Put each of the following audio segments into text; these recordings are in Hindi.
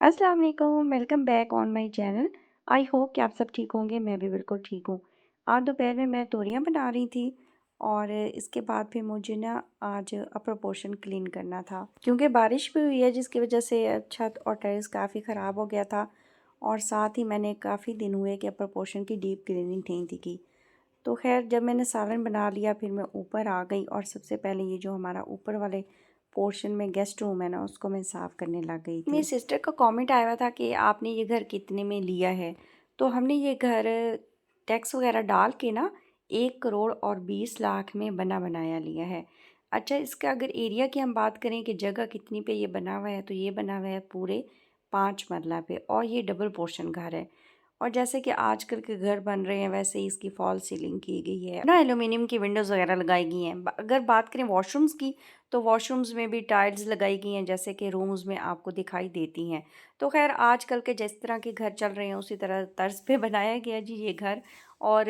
अस्सलाम वालेकुम, welcome back on my channel. I hope कि आप सब ठीक होंगे। मैं भी बिल्कुल ठीक हूँ। आज दोपहर में मैं तोरियां बना रही थी और इसके बाद फिर मुझे ना आज अपर पोर्शन क्लीन करना था क्योंकि बारिश भी हुई है जिसकी वजह से छत और टेरेस काफ़ी ख़राब हो गया था। और साथ ही मैंने काफ़ी दिन हुए कि अपर पोर्शन की डीप क्लीनिंग नहीं थी की। तो खैर जब मैंने सालन बना लिया फिर मैं ऊपर आ गई और सबसे पहले ये जो हमारा ऊपर वाले पोर्शन में गेस्ट रूम है ना उसको मैं साफ़ करने लग गई थी। मेरी सिस्टर का कमेंट आया हुआ था कि आपने ये घर कितने में लिया है। तो हमने ये घर टैक्स वगैरह डाल के ना 1 करोड़ और 20 लाख में बना बनाया लिया है। अच्छा, इसका अगर एरिया की हम बात करें कि जगह कितनी पे ये बना हुआ है, तो ये बना हुआ है पूरे 5 मरला पे और ये डबल पोर्शन घर है। और जैसे कि आजकल के घर बन रहे हैं वैसे ही इसकी फॉल सीलिंग की गई है ना, एल्यूमिनियम की विंडोज़ वगैरह लगाई गई हैं। अगर बात करें वॉशरूम्स की तो वॉशरूम्स में भी टाइल्स लगाई गई हैं जैसे कि रूम्स में आपको दिखाई देती हैं। तो खैर आजकल के जिस तरह के घर चल रहे हैं उसी तरह तर्ज पे बनाया गया जी ये घर। और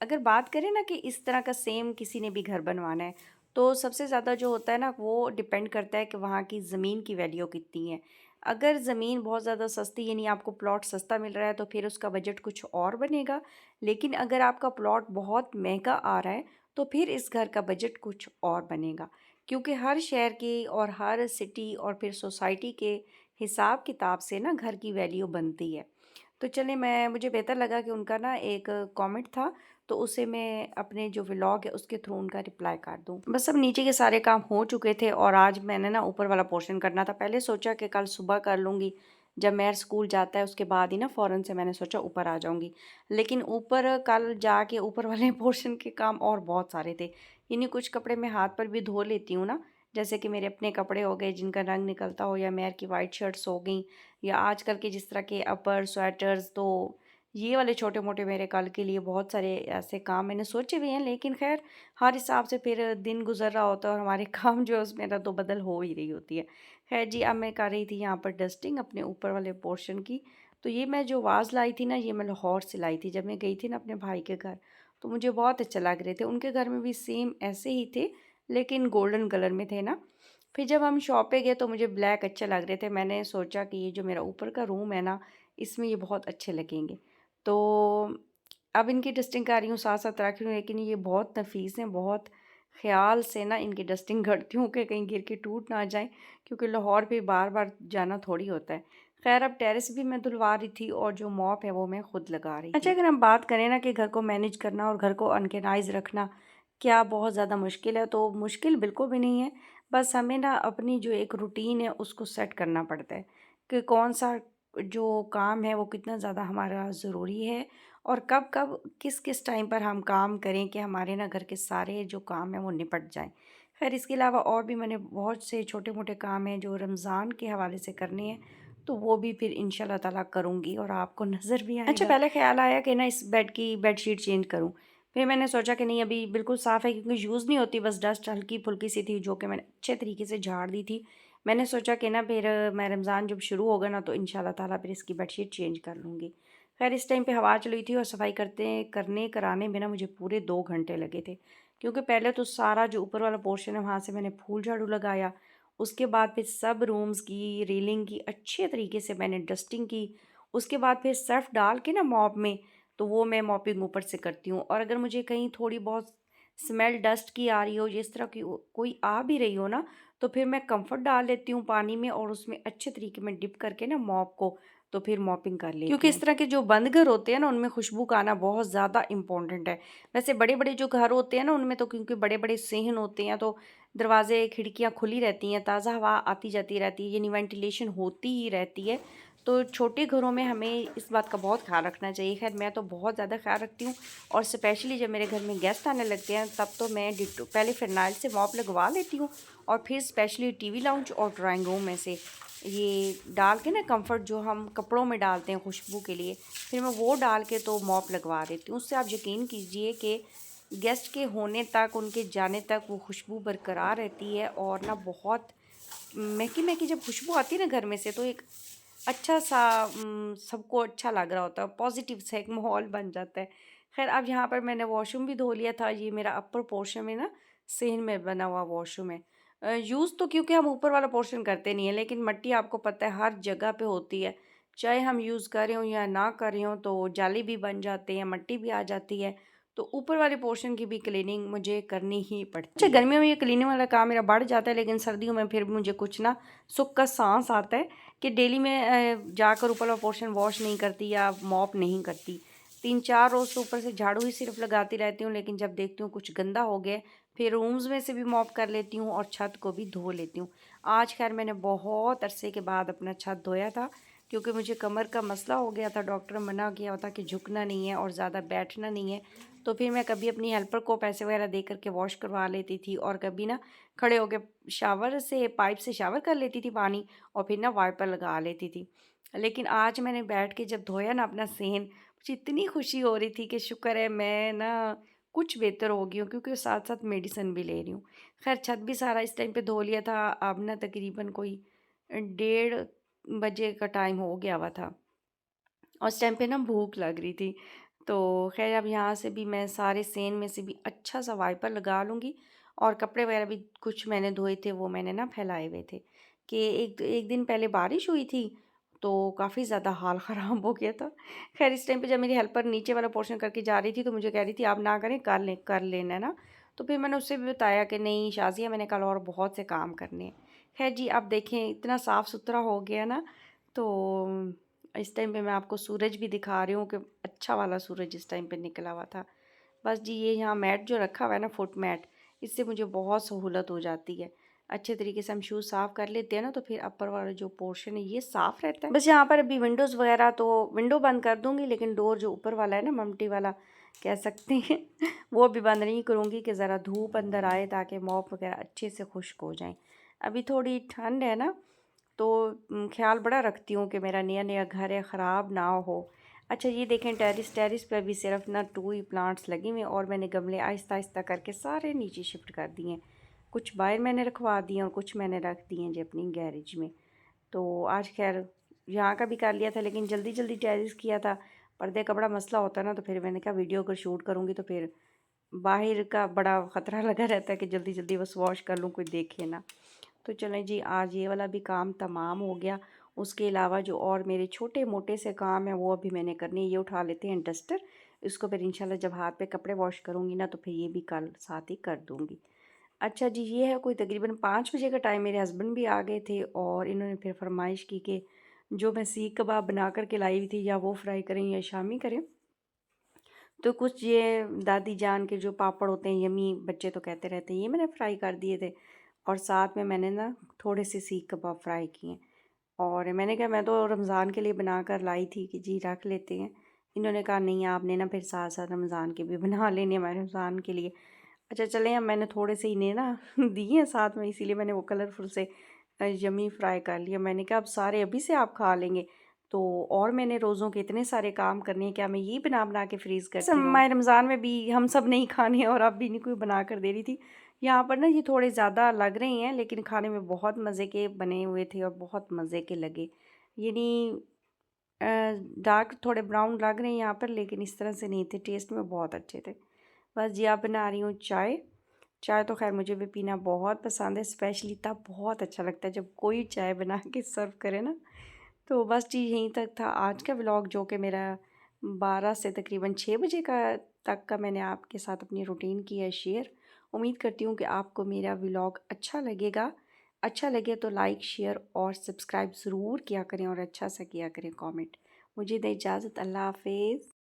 अगर बात करें ना कि इस तरह का सेम किसी ने भी घर बनवाना है तो सबसे ज़्यादा जो होता है ना वो डिपेंड करता है कि वहाँ की ज़मीन की वैल्यू कितनी है। अगर ज़मीन बहुत ज़्यादा सस्ती यानी आपको प्लॉट सस्ता मिल रहा है तो फिर उसका बजट कुछ और बनेगा। लेकिन अगर आपका प्लॉट बहुत महंगा आ रहा है तो फिर इस घर का बजट कुछ और बनेगा। क्योंकि हर शहर की और हर सिटी और फिर सोसाइटी के हिसाब किताब से ना घर की वैल्यू बनती है। तो चलिए मुझे बेहतर लगा कि उनका ना एक कमेंट था तो उसे मैं अपने जो व्लॉग है उसके थ्रू उनका रिप्लाई कर दूं। बस अब नीचे के सारे काम हो चुके थे और आज मैंने ना ऊपर वाला पोर्शन करना था। पहले सोचा कि कल सुबह कर लूँगी, जब मेहर स्कूल जाता है उसके बाद ही ना फ़ौरन से मैंने सोचा ऊपर आ जाऊँगी। लेकिन ऊपर कल जाके ऊपर वाले पोर्शन के काम और बहुत सारे थे। यानी कुछ कपड़े मैं हाथ पर भी धो लेती हूँ ना, जैसे कि मेरे अपने कपड़े हो गए जिनका रंग निकलता हो या मेहर की वाइट शर्ट्स हो गई या आजकल के जिस तरह के अपर स्वेटर्स। तो ये वाले छोटे मोटे मेरे कल के लिए बहुत सारे ऐसे काम मैंने सोचे हुए हैं। लेकिन खैर हर हिसाब से फिर दिन गुजर रहा होता है और हमारे काम जो है उसमें ना तो बदल हो ही रही होती है। खैर जी, अब मैं कर रही थी यहाँ पर डस्टिंग अपने ऊपर वाले पोर्शन की। तो ये मैं जो वाज लाई थी ना ये मैं लाहौर से लाई थी जब मैं गई थी ना अपने भाई के घर। तो मुझे बहुत अच्छा लग रहे थे। उनके घर में भी सेम ऐसे ही थे लेकिन गोल्डन कलर में थे ना। फिर जब हम शॉप पे गए तो मुझे ब्लैक अच्छे लग रहे थे। मैंने सोचा कि ये जो मेरा ऊपर का रूम है ना इसमें ये बहुत अच्छे लगेंगे। तो अब इनकी डस्टिंग कर रही हूँ, साथ साथ रख रही हूँ, लेकिन ये बहुत नफीस हैं। बहुत ख्याल से ना इनकी डस्टिंग करती हूँ कि कहीं गिर के टूट ना जाए क्योंकि लाहौर पे बार बार जाना थोड़ी होता है। खैर अब टेरेस भी मैं धुलवा रही थी और जो मॉप है वो मैं खुद लगा रही थी। अच्छा, अगर हम बात करें ना कि घर को मैनेज करना और घर को ऑर्गेनाइज रखना क्या बहुत ज़्यादा मुश्किल है, तो मुश्किल बिल्कुल भी नहीं है। बस हमें ना अपनी जो एक रूटीन है उसको सेट करना पड़ता है कि कौन सा जो काम है वो कितना ज़्यादा हमारा ज़रूरी है और कब कब किस किस टाइम पर हम काम करें कि हमारे ना घर के सारे जो काम हैं वो निपट जाएं। खैर इसके अलावा और भी मैंने बहुत से छोटे मोटे काम हैं जो रमज़ान के हवाले से करने हैं, तो वो भी फिर इंशाल्लाह ताला करूँगी और आपको नज़र भी आएगा। अच्छा, पहले ख्याल आया कि ना इस बेड की बेडशीट चेंज करूँ। फिर मैंने सोचा कि नहीं अभी बिल्कुल साफ़ है क्योंकि यूज़ नहीं होती, बस डस्ट हल्की फुल्की सी थी जो कि मैंने अच्छे तरीके से झाड़ दी थी। मैंने सोचा कि ना फिर मैं रमज़ान जब शुरू होगा ना तो इंशाल्लाह ताला फिर इसकी बेडशीट चेंज कर लूँगी। खैर इस टाइम पे हवा चली थी और सफाई कराने में ना मुझे पूरे 2 घंटे लगे थे। क्योंकि पहले तो सारा जो ऊपर वाला पोर्शन है वहाँ से मैंने फूल झाड़ू लगाया। उसके बाद फिर सब रूम्स की रेलिंग की अच्छे तरीके से मैंने डस्टिंग की। उसके बाद फिर सर्फ़ डाल के ना मॉप में, तो वो मैं मॉपिंग ऊपर से करती हूँ। और अगर मुझे कहीं थोड़ी बहुत स्मेल डस्ट की आ रही हो, जिस तरह की कोई आ भी रही हो ना, तो फिर मैं कम्फर्ट डाल लेती हूँ पानी में और उसमें अच्छे तरीके में डिप करके ना मॉप को तो फिर मॉपिंग कर लेती क्योंकि इस तरह के जो बंद घर होते हैं ना उनमें खुशबू का आना बहुत ज़्यादा इंपॉर्टेंट है। वैसे बड़े बड़े जो घर होते हैं ना उनमें तो क्योंकि बड़े बड़े सहन होते हैं तो दरवाजे खिड़कियाँ खुली रहती हैं, ताज़ा हवा आती जाती रहती है, यानी वेंटिलेशन होती ही रहती है। तो छोटे घरों में हमें इस बात का बहुत ख्याल रखना चाहिए। खैर मैं तो बहुत ज़्यादा ख्याल रखती हूँ और स्पेशली जब मेरे घर में गेस्ट आने लगते हैं तब तो मैं डिट्टो पहले फिनाइल से मॉप लगवा लेती हूँ और फिर स्पेशली टीवी लाउंज और ड्राइंग रूम में से ये डाल के ना कंफर्ट जो हम कपड़ों में डालते हैं खुशबू के लिए, फिर मैं वो डाल के तो मॉप लगवा देती हूँ। उससे आप यकीन कीजिए कि गेस्ट के होने तक उनके जाने तक वो खुशबू बरकरार रहती है और ना बहुत महकी महकी जब खुशबू आती है ना घर में से तो एक अच्छा सा सबको अच्छा लग रहा होता है, पॉजिटिव सा एक माहौल बन जाता है। खैर अब यहाँ पर मैंने वॉशरूम भी धो लिया था। ये मेरा अपर पोर्शन में ना सेन में बना हुआ वॉशरूम है। यूज़ तो क्योंकि हम ऊपर वाला पोर्शन करते नहीं है, लेकिन मिट्टी आपको पता है हर जगह पे होती है, चाहे हम यूज़ कर रहे हों या ना कर रहे हों, तो जाली भी बन जाते हैं, मिट्टी भी आ जाती है। तो ऊपर वाले पोर्शन की भी क्लीनिंग मुझे करनी ही पड़ती है। अच्छा, गर्मियों में ये क्लीनिंग वाला काम मेरा बढ़ जाता है, लेकिन सर्दियों में फिर भी मुझे कुछ ना सुख का सांस आता है कि डेली में जाकर ऊपर वाला पोर्शन वॉश नहीं करती या मॉप नहीं करती। 3-4 रोज़ तो ऊपर से झाड़ू ही सिर्फ लगाती रहती हूँ, लेकिन जब देखती हूँ कुछ गंदा हो गया फिर रूम्स में से भी मॉप कर लेती हूँ और छत को भी धो लेती हूँ। आज खैर मैंने बहुत अरसे के बाद अपना छत धोया था, क्योंकि मुझे कमर का मसला हो गया था। डॉक्टर ने मना किया था कि झुकना नहीं है और ज़्यादा बैठना नहीं है। तो फिर मैं कभी अपनी हेल्पर को पैसे वगैरह दे करके वॉश करवा लेती थी, और कभी ना खड़े होकर शावर से पाइप से शावर कर लेती थी पानी, और फिर ना वाइपर लगा लेती थी। लेकिन आज मैंने बैठ के जब धोया ना अपना सेहन, मुझे इतनी खुशी हो रही थी कि शुक्र है मैं ना कुछ बेहतर हो गई हूँ, क्योंकि साथ साथ मेडिसिन भी ले रही हूँ। खैर छत भी सारा इस टाइम पे धो लिया था। अब ना तकरीबन कोई 1:30 बजे का टाइम हो गया हुआ था, और उस टाइम पे ना भूख लग रही थी। तो खैर अब यहाँ से भी मैं सारे सेन में से भी अच्छा सा वाइपर लगा लूँगी, और कपड़े वगैरह भी कुछ मैंने धोए थे वो मैंने ना फैलाए हुए थे कि एक एक दिन पहले बारिश हुई थी, तो काफ़ी ज़्यादा हाल ख़राब हो गया था। खैर इस टाइम पे जब मेरी हेल्पर नीचे वाला पोर्शन करके जा रही थी, तो मुझे कह रही थी आप ना करें, कर लेना ना। तो फिर मैंने उससे भी बताया कि नहीं शाज़िया, मैंने कल और बहुत से काम करने हैं। खैर जी, आप देखें इतना साफ़ सुथरा हो गया ना। तो इस टाइम पे मैं आपको सूरज भी दिखा रही हूँ कि अच्छा वाला सूरज इस टाइम पे निकला हुआ था। बस जी, ये यहाँ मैट जो रखा हुआ है ना, फुट मैट, इससे मुझे बहुत सहूलत हो जाती है। अच्छे तरीके से हम शूज़ साफ़ कर लेते हैं ना, तो फिर अपर वाला जो पोर्शन है ये साफ़ रहता है। बस यहाँ पर अभी विंडोज़ वगैरह तो विंडो बंद कर दूँगी, लेकिन डोर जो ऊपर वाला है ना, ममटी वाला कह सकते हैं वो अभी बंद नहीं करूँगी कि ज़रा धूप अंदर आए, ताकि मॉप वगैरह अच्छे से खुश्क हो जाएँ। अभी थोड़ी ठंड है ना, तो ख़्याल बड़ा रखती हूँ कि मेरा नया-नया घर है, ख़राब ना हो। अच्छा, ये देखें टेरेस पे अभी सिर्फ ना 2 ही प्लांट्स लगे हुए हैं, और मैंने गमले आहिस्ता-आहिस्ता करके सारे नीचे शिफ्ट कर दिए हैं। कुछ बाहर मैंने रखवा दिए और कुछ मैंने रख दिए हैं जी अपनी गैरेज में। तो आज ख़ैर यहाँ का भी कर लिया था, लेकिन जल्दी-जल्दी टेरेस किया था। पर्दे का बड़ा मसला होता है ना, तो फिर मैंने कहा वीडियो अगर शूट करूँगी तो फिर बाहर का बड़ा ख़तरा लगा रहता है कि जल्दी-जल्दी बस वॉश कर लूँ, कोई देखे ना। तो चलें जी, आज ये वाला भी काम तमाम हो गया। उसके अलावा जो और मेरे छोटे-मोटे से काम हैं वो अभी मैंने करने हैं। ये उठा लेते हैं डस्टर, इसको फिर इंशाल्लाह जब हाथ पे कपड़े वॉश करूँगी ना, तो फिर ये भी कल साथ ही कर दूँगी। अच्छा जी, ये है कोई तकरीबन 5 बजे का टाइम, मेरे हस्बैंड भी आ गए थे, और इन्होंने फिर फरमाइश की कि जो मैं सीख कबाब बना कर के लाई हुई थी, या वो फ्राई करें या शामी करें। तो कुछ ये दादी जान के जो पापड़ होते हैं यमी, बच्चे तो कहते रहते हैं, ये मैंने फ्राई कर दिए थे, और साथ में मैंने ना थोड़े से सीख कबाब फ्राई किए। और मैंने कहा मैं तो रमज़ान के लिए बना कर लाई थी कि जी रख लेते हैं। इन्होंने कहा नहीं, आपने ना फिर साथ साथ रमज़ान के भी बना लेने हमारे रमज़ान के लिए। अच्छा चलें, अब मैंने थोड़े से इन्हें ना दिए हैं साथ में, इसीलिए मैंने वो कलरफुल से यमी फ्राई कर लिया। मैंने कहा अब सारे अभी से आप खा लेंगे, तो और मैंने रोज़ों के इतने सारे काम करने हैं, क्या मैं ये बना बना के फ्रीज़ करती रहूँ। माह रमज़ान में भी हम सब नहीं खाने हैं, और अब भी नहीं कोई बना कर दे रही थी। यहाँ पर ना ये थोड़े ज़्यादा लग रहे हैं, लेकिन खाने में बहुत मज़े के बने हुए थे और बहुत मज़े के लगे। यानी डार्क थोड़े ब्राउन लग रहे हैं यहाँ पर, लेकिन इस तरह से नहीं थे, टेस्ट में बहुत अच्छे थे। बस जी, अब बना रही हूँ चाय। चाय तो खैर मुझे भी पीना बहुत पसंद है, स्पेशली तब बहुत अच्छा लगता है जब कोई चाय बना के सर्व करे ना। तो बस जी, यहीं तक था आज का व्लॉग, जो कि मेरा 12 से तकरीबन 6 बजे का तक का मैंने आपके साथ अपनी रूटीन की है शेयर। उम्मीद करती हूँ कि आपको मेरा व्लॉग अच्छा लगेगा। अच्छा लगे तो लाइक, शेयर और सब्सक्राइब ज़रूर किया करें, और अच्छा सा किया करें कमेंट। मुझे दें इजाज़त, अल्लाह हाफ़िज़।